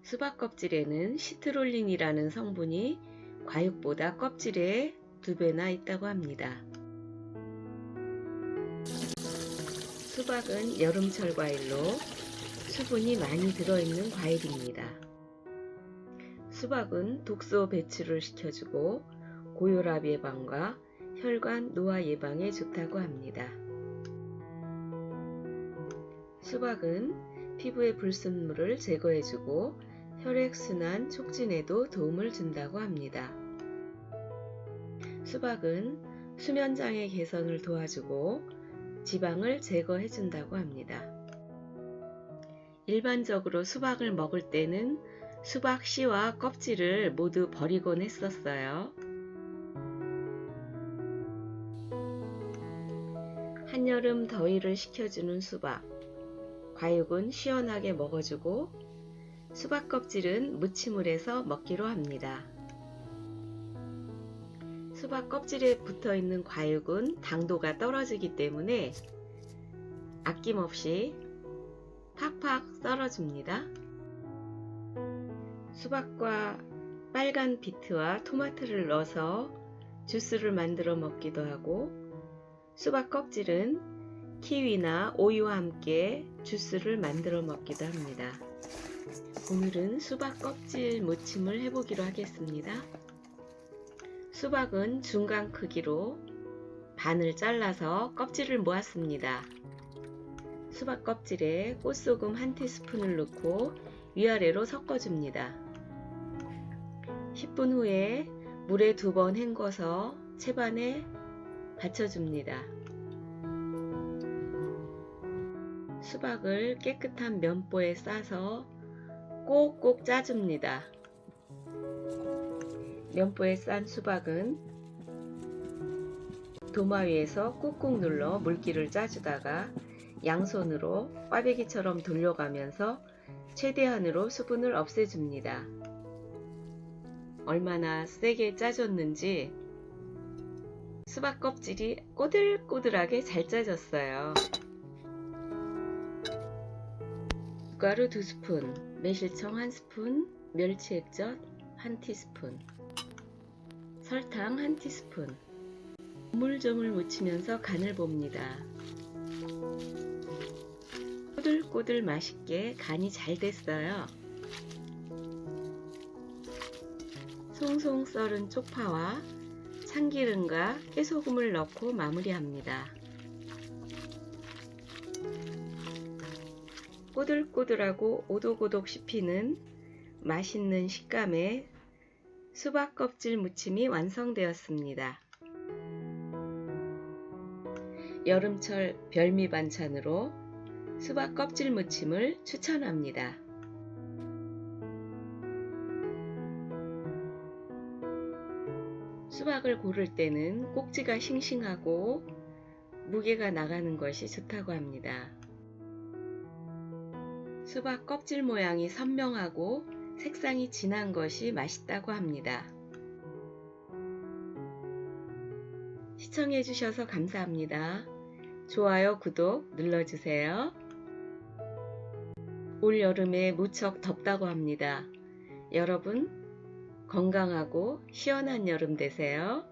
수박 껍질에는 시트롤린이라는 성분이 과육보다 껍질에 2배나 있다고 합니다. 수박은 여름철 과일로 수분이 많이 들어있는 과일입니다. 수박은 독소 배출을 시켜주고 고혈압 예방과 혈관 노화 예방에 좋다고 합니다. 수박은 피부의 불순물을 제거해주고 혈액순환 촉진에도 도움을 준다고 합니다. 수박은 수면장애 개선을 도와주고 지방을 제거해준다고 합니다. 일반적으로 수박을 먹을 때는 수박 씨와 껍질을 모두 버리곤 했었어요. 한여름 더위를 식혀주는 수박, 과육은 시원하게 먹어주고 수박 껍질은 무침을 해서 먹기로 합니다. 수박 껍질에 붙어있는 과육은 당도가 떨어지기 때문에 아낌없이 팍팍 썰어줍니다. 수박과 빨간 비트와 토마토를 넣어서 주스를 만들어 먹기도 하고 수박 껍질은 키위나 오이와 함께 주스를 만들어 먹기도 합니다. 오늘은 수박 껍질 무침을 해보기로 하겠습니다. 수박은 중간 크기로 반을 잘라서 껍질을 모았습니다. 수박 껍질에 꽃소금 1티스푼을 넣고 위아래로 섞어줍니다. 10분 후에 물에 2번 헹궈서 채반에 받쳐줍니다. 수박을 깨끗한 면보에 싸서 꼭꼭 짜줍니다. 면보에 싼 수박은 도마 위에서 꾹꾹 눌러 물기를 짜주다가 양손으로 꽈배기처럼 돌려가면서 최대한으로 수분을 없애줍니다. 얼마나 세게 짜줬는지 수박 껍질이 꼬들꼬들하게 잘 짜졌어요. 밀가루 2스푼, 매실청 1스푼, 멸치액젓 1티스푼, 설탕 1티스푼, 조물조물 묻히면서 간을 봅니다. 꼬들꼬들 맛있게 간이 잘 됐어요. 송송 썰은 쪽파와 참기름과 깨소금을 넣고 마무리합니다. 꼬들꼬들하고 오독오독 씹히는 맛있는 식감의 수박 껍질 무침이 완성되었습니다. 여름철 별미 반찬으로 수박 껍질 무침을 추천합니다. 수박을 고를 때는 꼭지가 싱싱하고 무게가 나가는 것이 좋다고 합니다. 수박 껍질 모양이 선명하고 색상이 진한 것이 맛있다고 합니다. 시청해 주셔서 감사합니다. 좋아요, 구독 눌러주세요. 올 여름에 무척 덥다고 합니다. 여러분 건강하고 시원한 여름 되세요.